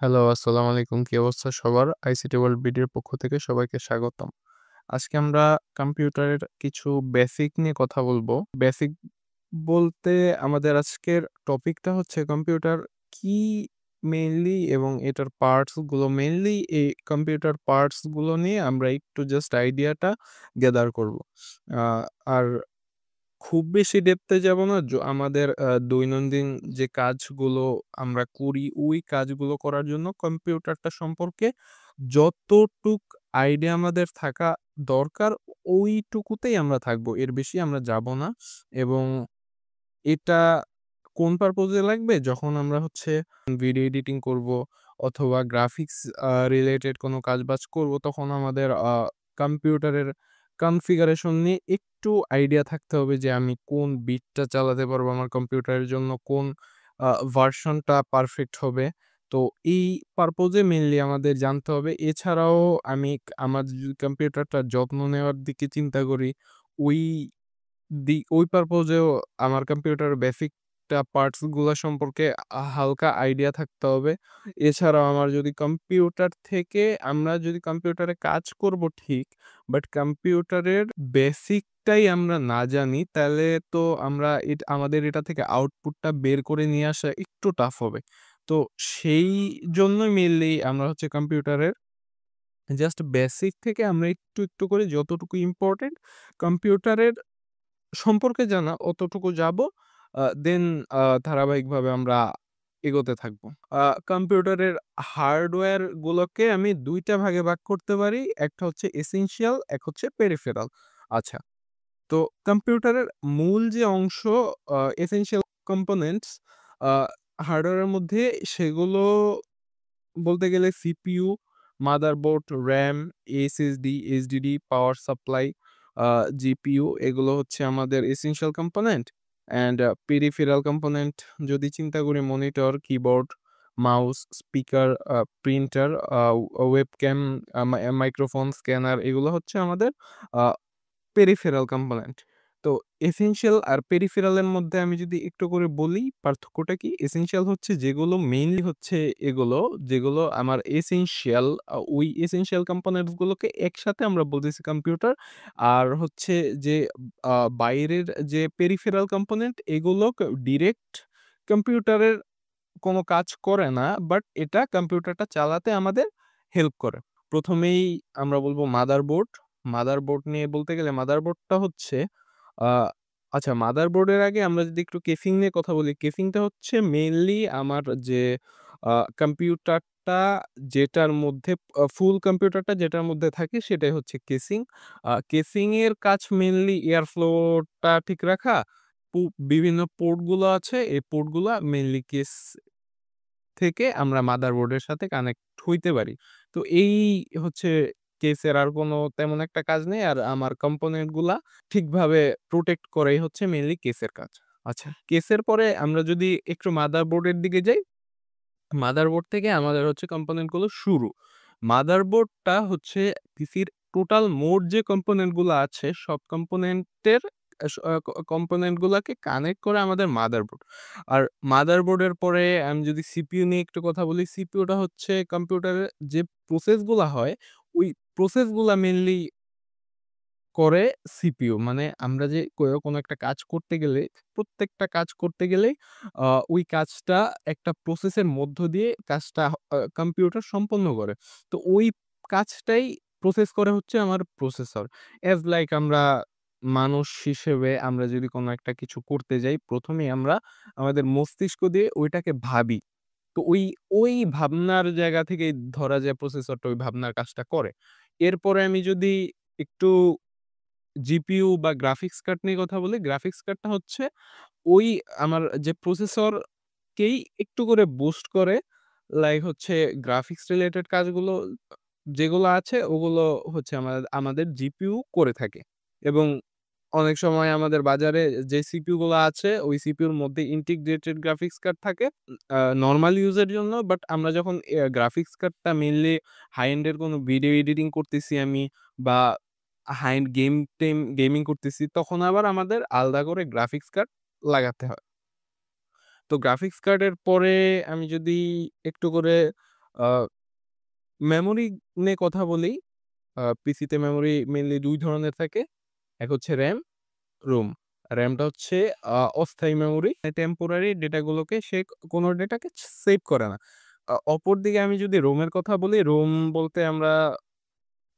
Hello, আসসালামু আলাইকুম। কি অবস্থা সবার? আইসিটি ওয়ার্ল্ড বিডির পক্ষ থেকে সবাইকে স্বাগতম। আজকে আমরা কম্পিউটারের কিছু বেসিক নিয়ে কথা বলবো। বেসিক বলতে আমাদের আজকের টপিকটা হচ্ছে কম্পিউটার কি মেইনলি এবং এটার পার্টস গুলো মেইনলি এই কম্পিউটার পার্টস গুলো নিয়ে আমরা একটু জাস্ট আইডিয়াটা গ্যাদার করব। আ আর খুব বেশি ডেপথে যাব না। আমাদের দৈনন্দিন যে কাজগুলো আমরা করি, ওই কাজগুলো করার জন্য কম্পিউটারটা সম্পর্কে যতটুক আইডিয়া আমাদের থাকা দরকার, ওইটুকুতেই আমরা থাকবো। এর বেশি আমরা যাব না। এবং এটা কোন পারপোজে লাগবে? যখন আমরা হচ্ছে ভিডিও এডিটিং করব অথবা গ্রাফিক্স রিলেটেড কোনো কাজবাজ করব, তখন আমাদের কম্পিউটারের কনফিগারেশন নিয়ে একটু আইডিয়া থাকতে হবে যে আমি কোন বিটটা চালাতে পারবো আমার কম্পিউটারের জন্য, কোন ভার্সনটা পারফেক্ট হবে। তো এই পারপোজে মেইনলি আমাদের জানতে হবে। এছাড়াও আমি আমার যদি কম্পিউটারটার যত্ন নেওয়ার দিকে চিন্তা করি, ওই ওই পারপোজেও আমার কম্পিউটারের বেসিকটা পার্টস গুলা সম্পর্কে হালকা আইডিয়া থাকতে হবে। এছাড়াও আমার যদি কম্পিউটার থেকে আমরা যদি কম্পিউটারে কাজ করব ঠিক, বাট কম্পিউটারের বেসিকটাই আমরা না জানি, তাহলে তো আমরা আমাদের এটা থেকে আউটপুটটা বের করে নিয়ে আসা একটু টাফ হবে। তো সেই জন্যই মেইনলি আমরা হচ্ছে কম্পিউটারের জাস্ট বেসিক থেকে আমরা একটু করে যতটুকু ইম্পোর্টেন্ট কম্পিউটারের সম্পর্কে জানা অতটুকু যাবো। দেন ধারাবাহিকভাবে আমরা এগোতে থাকবো। আ কম্পিউটারের হার্ডওয়্যার গুলোকে আমি ২ টা ভাগে ভাগ করতে পারি। একটা হচ্ছে এসেনশিয়াল, এক হচ্ছে পেরিফেরাল। আচ্ছা, তো কম্পিউটারের মূল যে অংশ এসেনশিয়াল কম্পোনেন্টস আ হার্ডওয়্যারের মধ্যে সেগুলো বলতে গেলে CPU, motherboard, RAM, SSD, HDD, power supply, uh GPU এগুলো হচ্ছে আমাদের essential component. And peripheral component যদি চিন্তা করি monitor, keyboard, mouse, speaker, printer, webcam, microphone, scanner এগুলো হচ্ছে আমাদের আ পেরিফেরাল কম্পোনেন্ট। তো এসেনশিয়াল আর পেরিফেরাল এর মধ্যে আমি যদি একটু করে বলি পার্থক্যটা কি? এসেনশিয়াল হচ্ছে যেগুলো মেইনলি হচ্ছে এগুলো, যেগুলো আমার এসেনশিয়াল ওই এসেনশিয়াল কম্পোনেন্টস গুলোকে একসাথে আমরা বলতেছি কম্পিউটার। আর হচ্ছে যে বাইরের যে পেরিফেরাল কম্পোনেন্ট এগুলো ডিরেক্ট কম্পিউটারের কোনো কাজ করে না। বাট এটা কম্পিউটারটা চালাতে আমাদের হেল্প করে। ১ম এই আমরা বলব মাদারবোর্ড। মাদারবোর্ড নিয়ে বলতে গেলে মাদারবোর্ডটা হচ্ছে আ আচ্ছা, মাদারবোর্ডের আগে আমরা যদি একটু কেসিং নিয়ে কথা বলি। কেসিংটা হচ্ছে মেইনলি আমার যে আ কম্পিউটারটা যেটার মধ্যে ফুল কম্পিউটারটা যেটার মধ্যে থাকে সেটাই হচ্ছে কেসিং। কেসিং এর কাজ মেইনলি এয়ার ফ্লো টা ঠিক রাখা। পু বিভিন্ন পোর্ট গুলো আছে, এই পোর্ট গুলা মেইনলি কেস থেকে আমরা মাদারবোর্ডের সাথে কানেক্ট হইতে পারি। তো এই হচ্ছে কেসের আর কোনো তেমন একটা কাজ নেই। আর আমার কম্পোনেন্ট গুলা ঠিকভাবে প্রোটেক্ট করাই হচ্ছে মেইনলি কেসের কাজ। আচ্ছা, কেসের পরে আমরা যদি একটু মাদারবোর্ডের দিকে যাই, মাদারবোর্ড থেকে আমাদের হচ্ছে কম্পোনেন্ট গুলো শুরু। মাদারবোর্ডটা হচ্ছে পিসির টোটাল মোট যে কম্পোনেন্ট গুলা আছে সব কম্পোনেন্টের আস আ ক কম্পোনেন্ট গুলাকে কানেক্ট করে আমাদের মাদারবোর্ড। আর মাদারবোর্ডের পরে আমি যদি সিপিইউ নিয়ে একটু কথা বলি, সিপিইউটা হচ্ছে কম্পিউটারের যে প্রসেস গুলা হয়, ওই প্রসেস গুলা মেইনলি করে সিপিইউ। মানে আমরা যে কোনো একটা কাজ করতে গেলে, প্রত্যেকটা কাজ করতে গেলেই ওই কাজটা একটা প্রসেসের মধ্য দিয়ে কাজটা কম্পিউটার সম্পন্ন করে। তো ওই কাজটাই প্রসেস করে হচ্ছে আমার প্রসেসর। এজ লাইক আমরা মানুষ হিসেবে আমরা যদি কোনো একটা কিছু করতে যাই, ১ম এই আমরা আমাদের মস্তিষ্ক দিয়ে ওইটাকে ভাবি। তো ওই ভাবনার জায়গা থেকেই ধরা যায় প্রসেসরটা ওই ভাবনার কাজটা করে। এরপরে আমি যদি একটু জিপিইউ বা গ্রাফিক্স কার্ড নিয়ে কথা বলি, গ্রাফিক্স কার্ডটা হচ্ছে ওই আমার যে প্রসেসরকেই একটু করে বুস্ট করে। লাইক হচ্ছে গ্রাফিক্স রিলেটেড কাজগুলো যেগুলো আছে ওগুলো হচ্ছে আমাদের জিপিইউ করে থাকে। এবং অনেক সময় আমাদের বাজারে যে সিপিইউ গুলা আছে ওই সিপিইউর মধ্যে ইন্টিগ্রেটেড গ্রাফিক্স কার্ড থাকে নরমাল ইউজের জন্য। বাট আমরা যখন গ্রাফিক্স কার্ডটা মেইনলি হাই এন্ড এর কোনো ভিডিও এডিটিং করতেছি আমি, বা হাই এন্ড গেমিং করতেছি, তখন আবার আমাদের আলাদা করে গ্রাফিক্স কার্ড লাগাতে হয়। তো গ্রাফিক্স কার্ডের পরে আমি যদি একটু করে আ মেমোরি নিয়ে কথা বলি। পিসিতে মেমোরি মেইনলি ২ ধরনের থাকে। এক হচ্ছে RAM, ROM। RAMটা হচ্ছে অস্থায়ী মেমোরি। টেম্পোরারি ডেটাগুলোকে সে কোনো ডেটাকে সেভ করে না। অপরদিকে আমি যদি ROM এর কথা বলি, ROM বলতে আমরা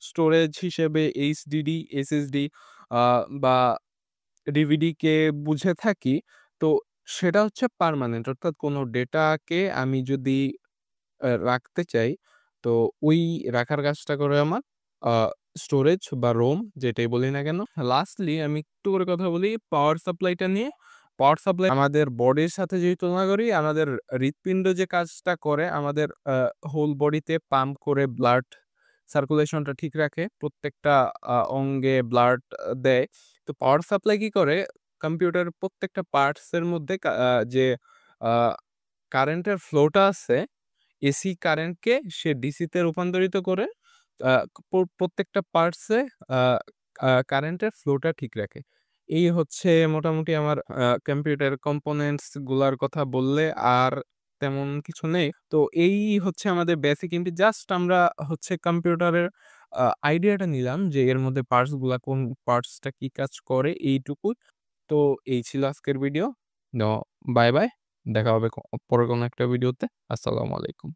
স্টোরেজ হিসেবে HDD, SSD আ বা ডিভিডিকে বুঝে থাকি। তো সেটা হচ্ছে পার্মানেন্ট, অর্থাৎ কোনো ডেটাকে আমি যদি রাখতে চাই, তো ওই রাখার কাজটা করে আমার আ স্টোরেজ বা ROM যেটাই বলি না কেন। লাস্টলি আমি একটু করে কথা বলি পাওয়ার সাপ্লাইটা নিয়ে। পাওয়ার সাপ্লাই আমাদের বডির সাথে যদি তুলনা করি, আমাদের হৃৎপিণ্ড যে কাজটা করে আমাদের হোল বডিতে পাম্প করে ব্লাড সার্কুলেশনটা ঠিক রাখে। প্রত্যেকটা অঙ্গে ব্লাড দেয়। তো পাওয়ার সাপ্লাই কি করে? কম্পিউটারের প্রত্যেকটা পার্টস এর মধ্যে যে আ কারেন্টের ফ্লোটা আছে, এসি কারেন্টকে সে ডিসিতে রূপান্তরিত করে আ প্রত্যেকটা পার্টসে আ আ কারেন্টের ফ্লোটা ঠিক রাখে। এই হচ্ছে মোটামুটি আমার কম্পিউটার কম্পোনেন্টস গুলার কথা বললে আর তেমন কিছু নেই। তো এই হচ্ছে আমাদের বেসিক জাস্ট আমরা হচ্ছে কম্পিউটারের আইডিয়াটা নিলাম যে এর মধ্যে পার্টস গুলা কোন পার্টসটা কি কাজ করে এইটুকুই। তো এই ছিল আজকের ভিডিও। ন বাই, বাই। দেখা হবে পরের কোনো একটা ভিডিওতে। আসসালামু আলাইকুম।